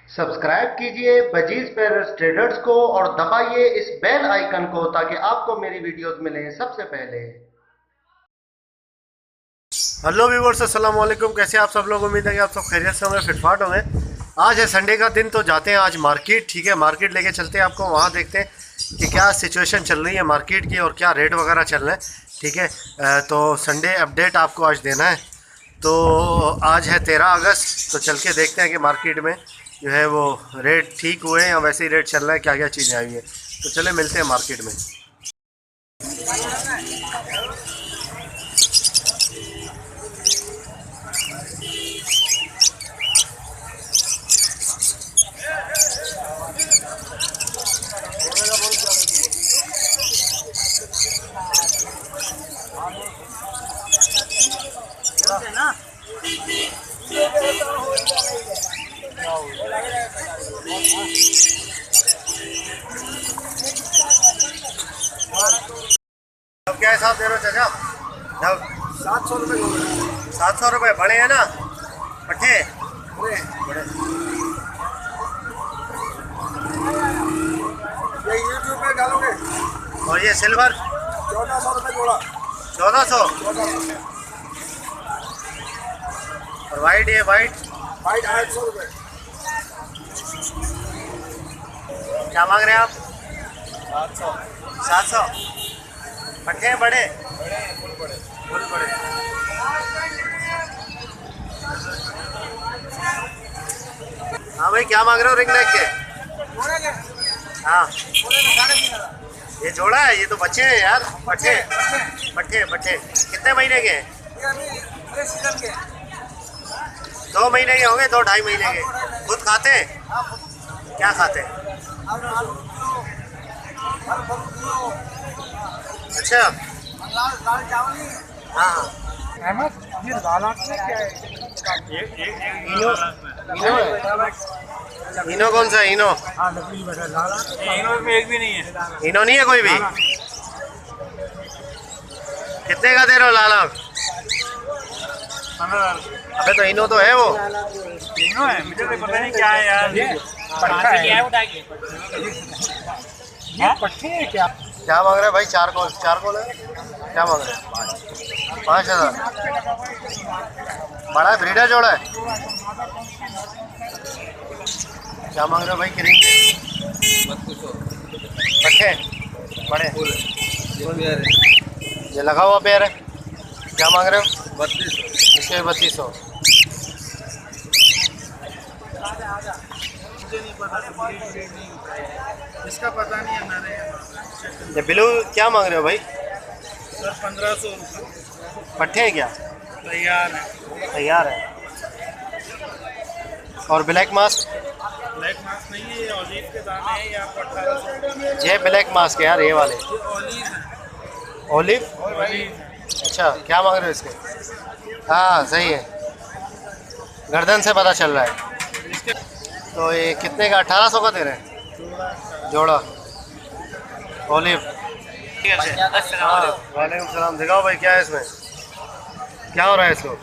Subscribe कीजिए budgies पेरस traders को और दबाइए इस बेल आइकन को ताकि आपको मेरी वीडियोस मिलें सबसे पहले। हेलो व्यूअर्स, अस्सलाम वालेकुम। कैसे आप सब लोग? उम्मीद है कि आप सब खैरियत से होंगे, फिटफाट होंगे। आज है संडे का दिन, तो जाते हैं आज मार्केट। ठीक है, मार्केट लेके चलते हैं आपको, वहाँ देखते हैं कि क्या सिचुएशन चल रही है मार्केट की और क्या रेट वगैरह चल रहे हैं। ठीक है, तो संडे अपडेट आपको आज देना है। तो आज है 13 अगस्त, तो चल के देखते हैं कि मार्केट में जो है वो रेट ठीक हुए हैं या वैसे ही रेट चल रहा है, क्या क्या चीज़ें आई है। तो चले मिलते हैं मार्केट में। अब क्या हिसाब दे रहे हो चाचा? जब 700 रुपये 700 रुपये बड़े हैं ना पट्टे? बड़े। ये यूट्यूब पे डालोगे और ये सिल्वर 1400 रुपये जोड़ा। 1400। और वाइट, ये वाइट वाइट 800 रुपये। क्या मांग रहे हैं आप? 700 700। पट्टे हैं बड़े? फुल बड़े। हाँ भाई, क्या मांग रहे हो रिंग नेक के? हाँ, ये जोड़ा है, ये तो बच्चे हैं यार। पट्टे पट्टे पट्टे कितने महीने के हैं? 2 महीने के होंगे, 2-2.5 महीने के। खुद खाते हैं? क्या खाते हैं? अच्छा, हाँ हाँ। अहमद, ये लाल आंख में क्या है? इनो इनो कौन सा इनो? हाँ, नकली बड़ा लाल आंख। इनो में एक भी नहीं है। इनो नहीं है कोई भी? कितने का दे रहे हो लाल आंख? 15,000। अबे तो इनो तो है वो। इनो है, मुझे तो पता नहीं क्या है यार। ये पट्टा है। ये पट्टे है क्या? क्या मांग रहे हैं भाई? चार कॉल है। क्या मांग रहे हैं? 5,000। बड़ा है, ब्रीडर जोड़ा है। क्या मांग रहे हो भाई? किरिंग पट्टे बड़े? ये लगा हुआ पेयर है। क्या मांग रहे हो? 3200। इसके 3200। मुझे नहीं पता, इसका पता नहीं है हमारे। ये ब्लू क्या मांग रहे हो भाई? सर 1500 रुपये। पट्टे हैं क्या? तैयार है। तैयार है। और ब्लैक मास्क? ब्लैक मास्क नहीं है, ये ऑलिव के दाने हैं। ये आपको 1800। ये ब्लैक मास्क है यार, ये वाले ये ऑलिव है। ओलिव। ऑलिव। अच्छा, क्या मांग रहे हो इसके? हाँ सही है, गर्दन से पता चल रहा है। तो ये कितने का? 1800 का दे रहे हैं जोड़ा ओलिव। वालेकुम सलाम। दिखाओ भाई, क्या है इसमें? क्या हो रहा है इसको?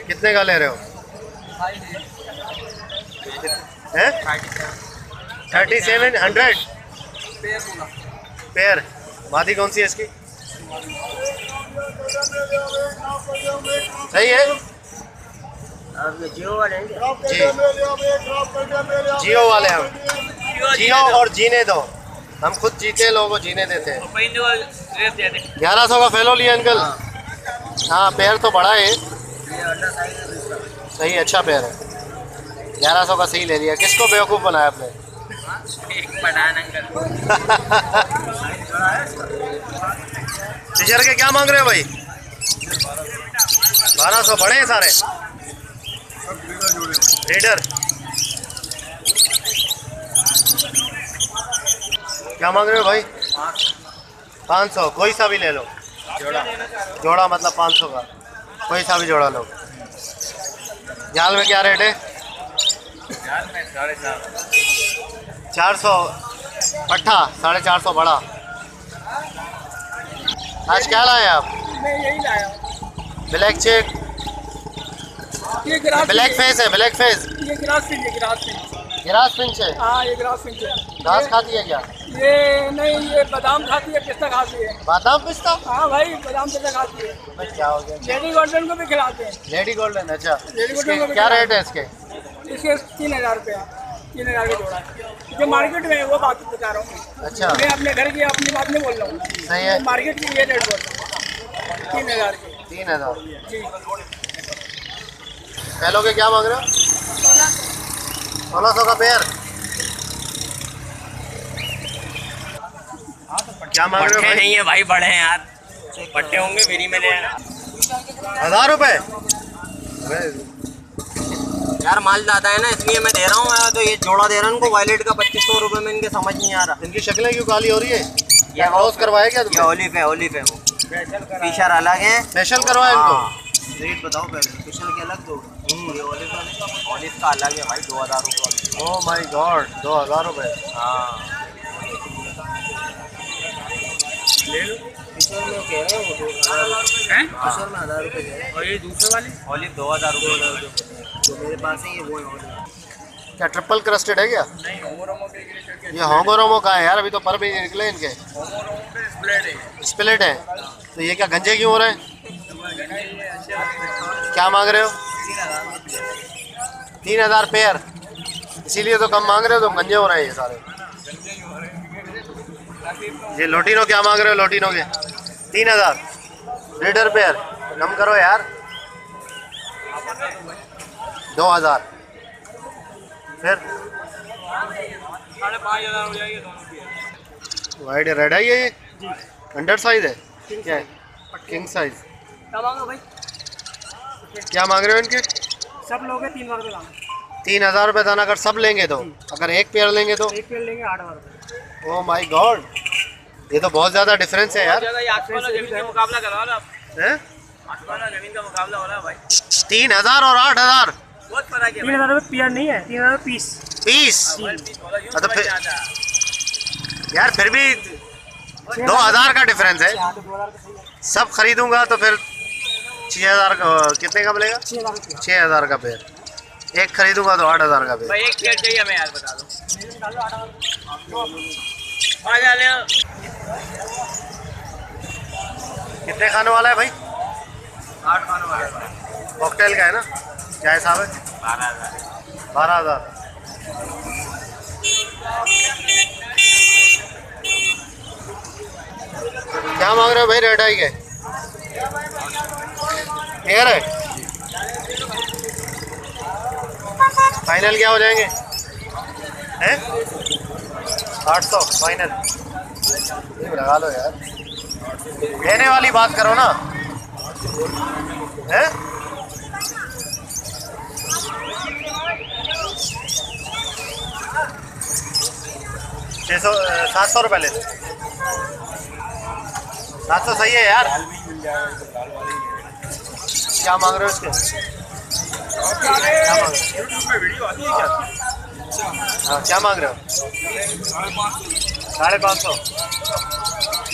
कितने का ले रहे हो? हैं? 3700 पेयर। मादी कौन सी है इसकी? सही है। जियो वाले हैं क्या? जी, जियो वाले हम। जियो और जीने दो, हम खुद जीते लोगों को जीने देते हैं। 1100 का फेलो लिया अंकल। हाँ, पेयर तो बड़ा है। सही, अच्छा पेयर है। 1100 का सही ले लिया। किसको बेवकूफ़ बनाया आपने? टीचर के क्या मांग रहे हो भाई? 1200। बड़े हैं सारे रीडर। क्या मांग रहे हो भाई? 500। कोई सा भी ले लो जोड़ा, मतलब 500 का कोई सा भी जोड़ा लो। जाल में क्या रेट है? जाल में 450। 400 पट्ठा, 450 बड़ा। आज क्या लाए आप? मैं यही लाया हूँ। ब्लैक चेक, ये ग्राहक ब्लैक फेस है, ब्लैक फेस। ये ग्रास फिंच है, ग्रास फिंच। गिरास पिंच है। हाँ, ये ग्रास फिंच है। घास खाती है क्या? ये नहीं, ये बादाम खाती है, पिस्ता खाती है। बादाम पिस्ता? हाँ भाई, बादाम पिस्ता खाती है। भाई क्या हो गया? लेडी गोल्डन को भी खिलाते हैं। लेडी गोल्डन, अच्छा। लेडी गोल्डन को भी क्या खिलाते रेट है इसके? हैं। इसके 3000 रुपया, 3000 का जोड़ा है। जो मार्केट में है वो बात बता रहा हूँ। अच्छा, मैं अपने घर की अपनी बात नहीं बोल रहा हूँ। सही है। मार्केट की ये रेट बोल रहा हूँ, 3000 की। 3000। जी। पहलों के क्या मांग रहे हो? 1600 का पेयर। क्या मांग रहे हो भाई? नहीं है भाई, बड़े हैं यार, पट्टे होंगे फ्री में ले आना। 1000 रुपए? यार माल ज्यादा है ना, इसलिए मैं दे रहा हूँ। मैं तो ये जोड़ा दे रहा हूँ इनको वायलेट का 2500 रुपए में। इनके समझ नहीं आ रहा। इनकी शक्लें क्यों काली हो रही है? ये क्रॉस करवाया क्या ये तुमने? ओलिव है, ओलिव है वो। फीचर अलग है। स्पेशल करवाया इनको? हाँ। रेट बताओ पहले, स्पेशल के अलग दो। ये ओलिव का अलग है भाई, 2000 रुपये। ओह माय गॉड, 2000 रुपए। हाँ, किशोर में कह रहे हो वो 2000 रुपये। किशोर में 1000 रुपये कह रहे हैं। और ये दूसरे वाली ओलिव 2000 रुपये जो मेरे पास है, ये वो है ओलिव। क्या ट्रिपल क्रस्टेड है क्या? नहीं, होमोरोमो के ग्रेटेड के ये होंगोरोमो का है यार, अभी तो पर भी नहीं निकले इनके। होमोरोमो पे स्प्लेट है। स्प्लिट है, तो ये क्या गंजे क्यों हो रहे हैं? क्या मांग रहे हो? 3000 पेयर, इसीलिए तो कम मांग रहे हो, तो गंजे हो रहे हैं ये सारे। ये लोटिनो क्या मांग रहे हो? लोटिनो के 3000 लीटर पेयर, कम करो यार। 2000 फिर 5500 हो जाएगी दोनों की। वाइड रेड है ये अंडर साइज है क्या है? King size. क्या मांगो भाई? क्या मांग रहे हो इनके? सब लोग 3000 रुपये दाम। 3000 रुपये दाना। अगर सब लेंगे तो, अगर एक पेयर लेंगे तो? एक पेड़ लेंगे 8000 रुपये। ओह माय गॉड, ये तो बहुत ज़्यादा डिफरेंस है यार। ज्यादा ये आसमान और जमीन का मुकाबला करवा रहा आप। हैं? आसमान और जमीन का मुकाबला हो रहा है भाई। 3000 और 8000 बहुत फर्क है भाई। 3000 रुपये पेयर नहीं है, 3000 पीस। पीस। यूं तो फिर समझ आता है। यार फिर भी 2000 का डिफरेंस है। हाँ, तो 2000 रुपये सही है। सब खरीदूंगा तो फिर 6000 का कितने का मिलेगा? 6000 रुपये। 6000 का पेयर। एक खरीदूंगा तो 8000 का पेयर। भाई एक खेल चाहिए हमें यार, बता दो। निकालो 8000। आ जा ले। कितने खाने वाला है भाई? 8 खाने वाला है भाई। कॉकटेल का है ना? क्या हिसाब है? 12000। 12000। क्या मांग रहे हो भाई रेड आई के? क्लियर है? फाइनल क्या हो जाएंगे? हैं? 800 फाइनल। लगा लो यार, लेने वाली बात करो ना। हैं? 600 700 रुपये ले लो। 700 सही है यार। क्या मांग रहे हो इसके? क्या मांग रहे हो? वीडियो आती है क्या? हाँ, क्या मांग रहे हो? 550।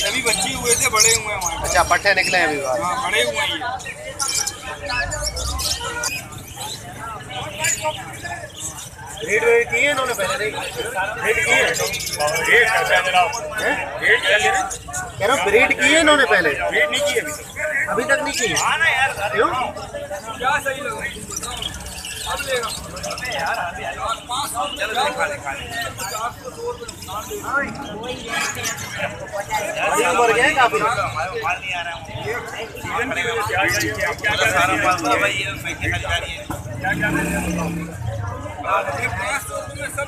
अभी बच्चे हुए थे, बड़े हुए हैं हमारे। अच्छा, पट्टे निकले हैं अभी बाहर। हाँ, बड़े हुए हैं ये। रेट वेट किए इन्होंने पहले? नहीं रेट किए? रेट क्या जनाब? रेट क्या ले रहे? कह रहा हूँ ब्रीड किए इन्होंने पहले? रेट नहीं किए अभी तक नहीं किए। हाँ ना यार, क्यों? क्या सही लग रहा है? अब लेगा यार, चलो खा ले। बड़ी उम्र के हैं काफी। माल नहीं आ रहा है सीजन की वजह से। क्या सारा माल भाई ये पैसे खरीदारी है। क्या क्या ये 500 रुपये सब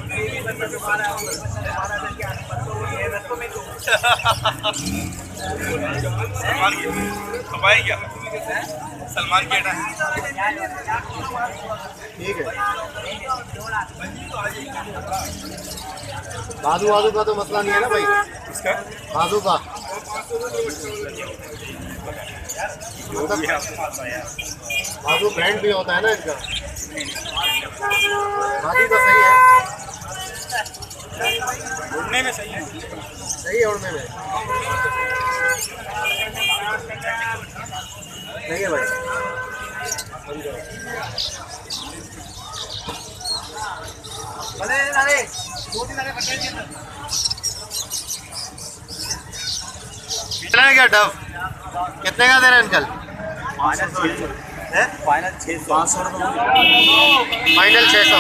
सलमान क्या सलमान बेटा ठीक है। बाजू वाजू का तो मसला नहीं है ना भाई? इसका बाजू का बाजू ब्रांड भी होता है ना इनका। बाजू तो सही है, उड़ने में सही है। सही है उड़ने में। सही है भाई। कितना है क्या डव? कितने का दे रहे हैं अंकल? Final 500 final 600।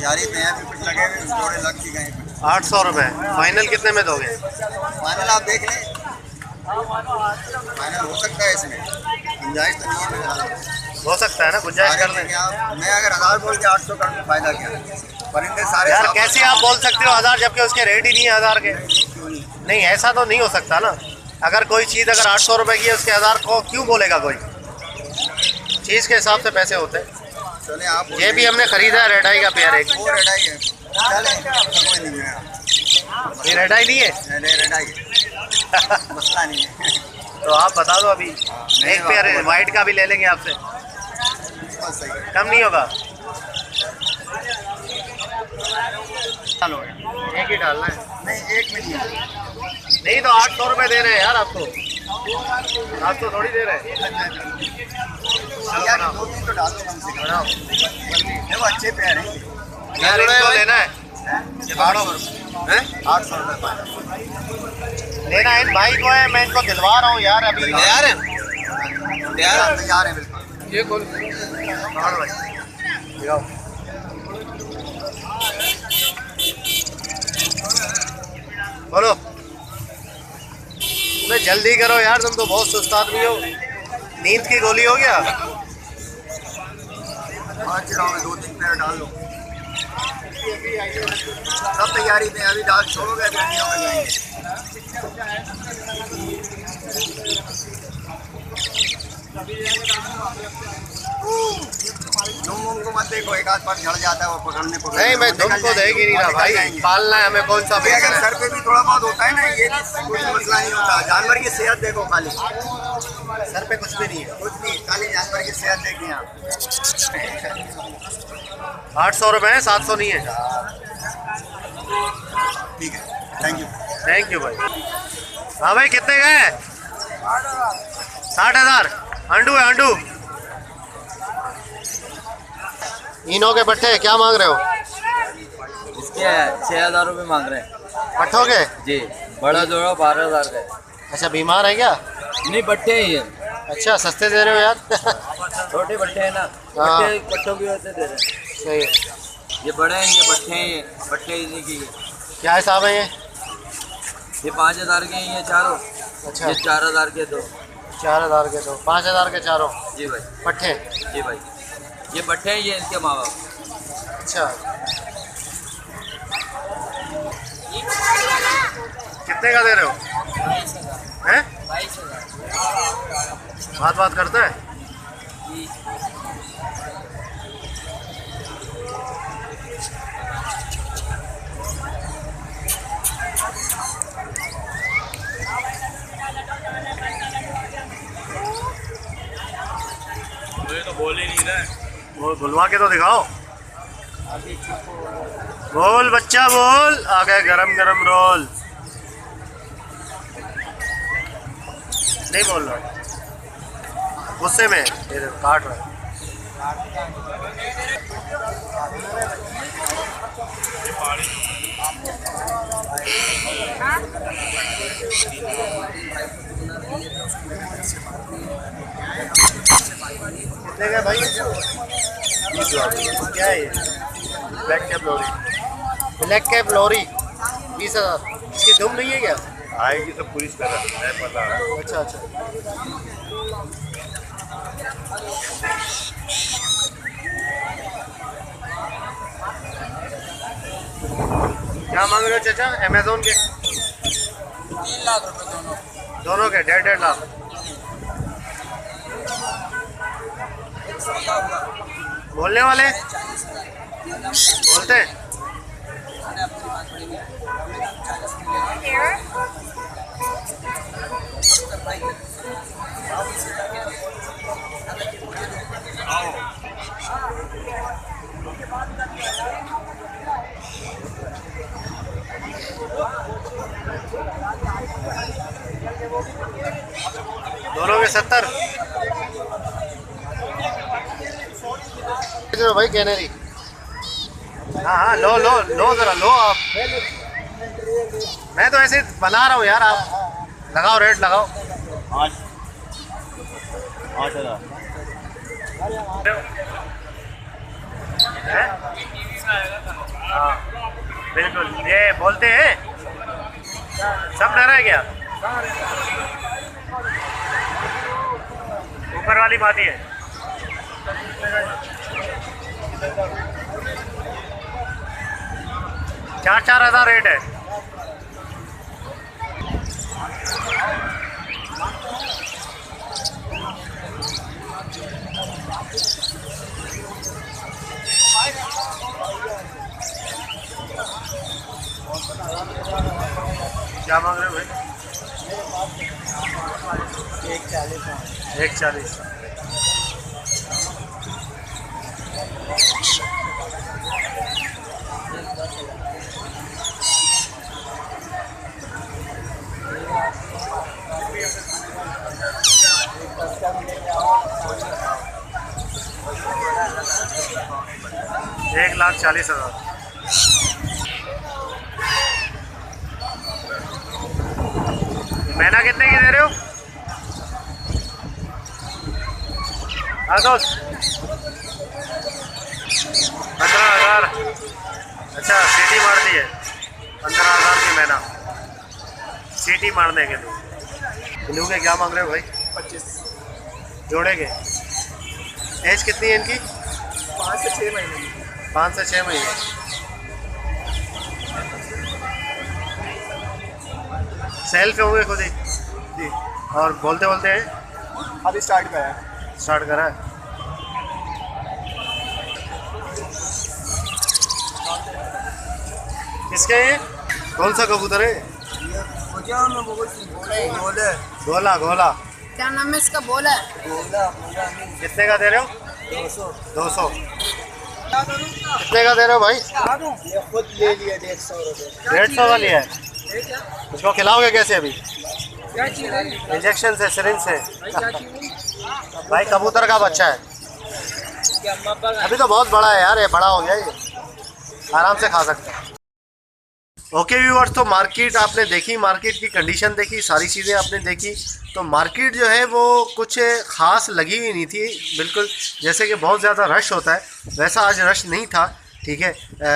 यारी नया भी कुछ लगे हुए जोड़े लग की गए 800 रुपये। फाइनल कितने में दोगे? फाइनल आप देख लें, फाइनल हो सकता है इसमें, गुंजाइश तो नहीं है मेरा। हो सकता है ना, गुंजाइश कर दें। मैं अगर 1000 बोल के 800 कर दूं, फायदा क्या है? परिंदे सारे यार साफ- कैसे आप बोल सकते हो 1000 जबकि उसके रेट ही नहीं है 1000 के? नहीं, ऐसा तो नहीं हो सकता ना। अगर कोई चीज़ अगर 800 रुपये की है उसके 1000 को क्यों बोलेगा कोई? चीज़ के हिसाब से पैसे होते हैं। चले आप ये भी हमने खरीदा है रेड आई का पेयर एक। वो रेड आई है, चले कोई नहीं है, ये रेड आई नहीं है? रेड आई है, मसला नहीं है। तो आप बता दो अभी, एक पेयर वाइट का भी ले लेंगे आपसे, बस सही है। कम नहीं होगा? चलो एक ही डालना है। नहीं एक में नहीं है। नहीं तो 800 रुपये दे रहे हैं यार आपको, 800 थोड़ी दे रहे हैं। यार 2-3 तो डाल दो कम से बनाओ। कम, वो अच्छे पेड़ हैं। यार इनको लेना है, ये 800 रुपये लेना है इन भाई को है, मैं इनको दिलवा रहा हूँ यार अभी। तैयार है, तैयार है बिल्कुल। ये खोल भाई दिखाओ। बोलो मैं जल्दी करो यार, तुम तो बहुत सुस्त आदमी हो। नींद की गोली हो गया? पाँच राउंड में 2-3 पेड़ डाल लो, सब तैयारी में। अभी डाल छोड़ोगे गर्मियों में जाएंगे। दुम को मत देखो, एक आध बार झड़ जाता है वो पकड़ने नहीं मैं तुमको देख ही नहीं रहा भाई, पालना है हमें, कौन सा अभी बेचना अगर है? सर पे भी थोड़ा बहुत होता है ना, ये कोई मसला नहीं होता। जानवर की सेहत देखो खाली, सर पे कुछ भी नहीं है। कुछ नहीं, खाली जानवर की सेहत देखिए आप। 800 रुपये है, 700 नहीं है। ठीक है, थैंक यू। थैंक यू भाई। हाँ भाई कितने का है? 60,000। अंडू है अंडू। इनो के पट्टे क्या मांग रहे हो? इसके 6,000 रुपये मांग रहे हैं पट्ठों के? जी। बड़ा जोड़ा 12,000 का है। अच्छा बीमार है क्या? नहीं, बट्टे ही है, अच्छा सस्ते दे रहे हो यार। छोटे बट्टे हैं ना, हाँ। बट्टे पट्टों की वजह से दे रहे हैं। सही है। ये बड़े हैं, ये बट्टे हैं, ये बट्टे इन्हीं की है। क्या हिसाब है ये? ये 5,000 के हैं ये चारों, अच्छा ये 4,000 के दो। 4,000 के दो, 5,000 के चारों जी भाई, पट्टे। जी भाई। ये बट्टे हैं, ये इनके माँ बाप। अच्छा कितने का दे रहे हो? हैं? बात बात करता है? मुझे तो बोल ही नहीं रहा। वो बुलवा के तो दिखाओ। बोल बच्चा बोल, आ गए गरम गरम रोल। नहीं बोल रहा, गुस्से में ये देखो, काट रहा है। कितने का भाई? क्या है ये? ब्लैक कैप लोरी ब्लैक कैप लोरी 20,000। इसकी धूम नहीं है क्या? आएगी तो पुलिस का है पता है। अच्छा अच्छा। क्या मांग रहे हो चाचा? अमेजोन के 3 लाख रुपए दोनों। दोनों के 1.5 लाख। बोलने वाले बोलते हैं। दोनों के 70 भाई कैनरी हाँ हाँ, लो लो लो, ज़रा लो आप। मैं तो ऐसे बना रहा हूँ यार, आप लगाओ, रेट लगाओ। 8,000। हाँ बिल्कुल, ये बोलते हैं सब डरा है क्या? ऊपर वाली बात ही है। चार हज़ार रेट है। क्या मांग रहे हो भाई? 140। $1,40,000। महीना कितने की दे रहे हो? हाँ दोस्त, 15,000। अच्छा, सीटी मार दी है। 15,000 की महीना सीटी मारने के लिए। ब्लू के क्या मांग रहे हो भाई? 25। जोड़े के एज कितनी है इनकी? 5 से 6 महीने। 5 से 6 महीने। सेल पे होंगे खुद ही जी, और बोलते बोलते हैं? अभी स्टार्ट करा है। स्टार्ट करा है। किसके हैं? कौन सा कबूतर है? गोला। गोला क्या नाम है इसका? बोला है। कितने का दे रहे हो? 200। कितने का दे रहे हो भाई? ये खुद ले लिया 150 रुपये। 150 वाली है। उसको खिलाओगे कैसे अभी? क्या चीज़ है? इंजेक्शन से, सिरिंज से? क्या चीज़ है? भाई कबूतर का बच्चा है। अभी तो बहुत बड़ा है यार, ये बड़ा हो गया, ये आराम से खा सकते हैं। ओके व्यूअर्स, तो मार्केट आपने देखी, मार्केट की कंडीशन देखी, सारी चीज़ें आपने देखी। तो मार्केट जो है वो कुछ ख़ास लगी हुई नहीं थी, बिल्कुल जैसे कि बहुत ज़्यादा रश होता है वैसा आज रश नहीं था। ठीक है,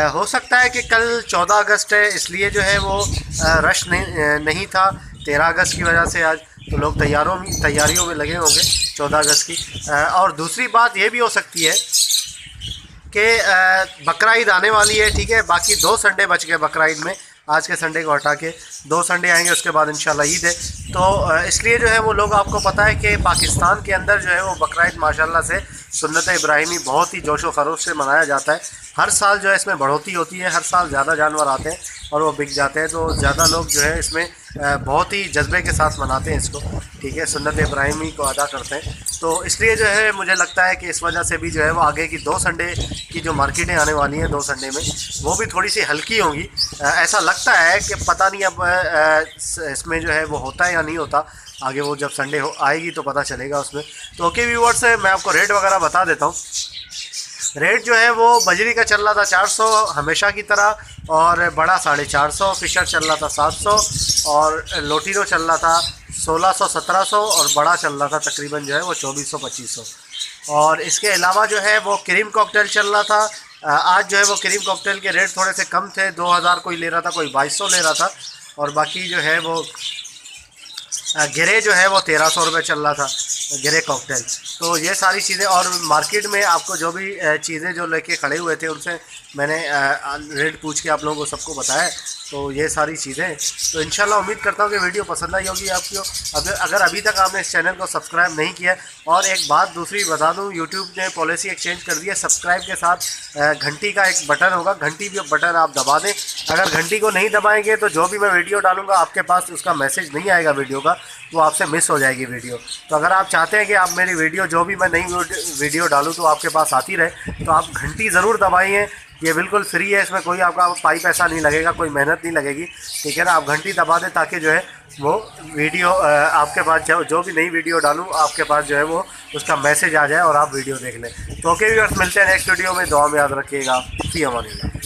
हो सकता है कि कल 14 अगस्त है इसलिए जो है वो रश नहीं था। 13 अगस्त की वजह से आज तो लोग तैयारियों में लगे होंगे 14 अगस्त की। और दूसरी बात ये भी हो सकती है कि बकरा ईद आने वाली है। ठीक है, बाकी 2 संडे बच गए बकरा ईद में। आज के संडे को हटा के 2 संडे आएंगे, उसके बाद इंशाल्लाह ईद है। तो इसलिए जो है वो लोग, आपको पता है कि पाकिस्तान के अंदर जो है वो बकरा ईद माशाल्लाह से सुन्नत इब्राहिमी बहुत ही जोशो खरोश से मनाया जाता है। हर साल जो है इसमें बढ़ोतरी होती है, हर साल ज़्यादा जानवर आते हैं और वो बिक जाते हैं। तो ज़्यादा लोग जो है इसमें बहुत ही जज्बे के साथ मनाते हैं इसको। ठीक है, सुन्नत इब्राहिमी को अदा करते हैं। तो इसलिए जो है मुझे लगता है कि इस वजह से भी जो है वो आगे की 2 संडे की जो मार्केटें आने वाली हैं 2 संडे में, वो भी थोड़ी सी हल्की होंगी। ऐसा लगता है कि पता नहीं अब इसमें जो है वो होता है या नहीं होता। आगे वो जब संडे आएगी तो पता चलेगा उसमें। तो ओके व्यूअर्स, मैं आपको रेट वगैरह बता देता हूँ। रेट जो है वो बजरी का चल रहा था 400 हमेशा की तरह, और बड़ा 450, फिशर चल रहा था 700, और लोटीनो चल रहा था 1600-1700, और बड़ा चल रहा था तकरीबन जो है वो 2400-2500। और इसके अलावा जो है वो क्रीम कॉकटेल चल रहा था। आज जो है वो क्रीम कॉकटेल के रेट थोड़े से कम थे, 2000 कोई ले रहा था, कोई 2200 ले रहा था। और बाकी जो है वो गिरे जो है वो 1300 रुपये चल रहा था, गिरे कॉकटेल। तो ये सारी चीज़ें, और मार्केट में आपको जो भी चीज़ें जो लेके खड़े हुए थे उनसे मैंने रेट पूछ के आप लोगों को सबको बताया। तो ये सारी चीज़ें, तो इंशाल्लाह उम्मीद करता हूँ कि वीडियो पसंद आई होगी आपको। अगर अभी तक आपने इस चैनल को सब्सक्राइब नहीं किया, और एक बात दूसरी बता दूँ, यूट्यूब ने पॉलिसी एक्सचेंज कर दी है। सब्सक्राइब के साथ घंटी का एक बटन होगा, घंटी भी बटन आप दबा दें। अगर घंटी को नहीं दबाएंगे तो जो भी मैं वीडियो डालूंगा आपके पास उसका मैसेज नहीं आएगा वीडियो का, वो आपसे मिस हो जाएगी वीडियो। तो अगर आप चाहते हैं कि आप मेरी वीडियो जो भी मैं नई वीडियो डालूँ तो आपके पास आती रहे, तो आप घंटी ज़रूर दबाइए। ये बिल्कुल फ्री है, इसमें कोई आपका पाई पैसा नहीं लगेगा, कोई मेहनत नहीं लगेगी। ठीक है ना, आप घंटी दबा दें ताकि जो है वो वीडियो आपके पास जो भी नई वीडियो डालूँ आपके पास जो है वो उसका मैसेज आ जाए और आप वीडियो देख लें। तो ओके व्यूअर्स, मिलते हैं नेक्स्ट वीडियो में। दुआ में याद रखिएगा। फी अमानिल्लाह।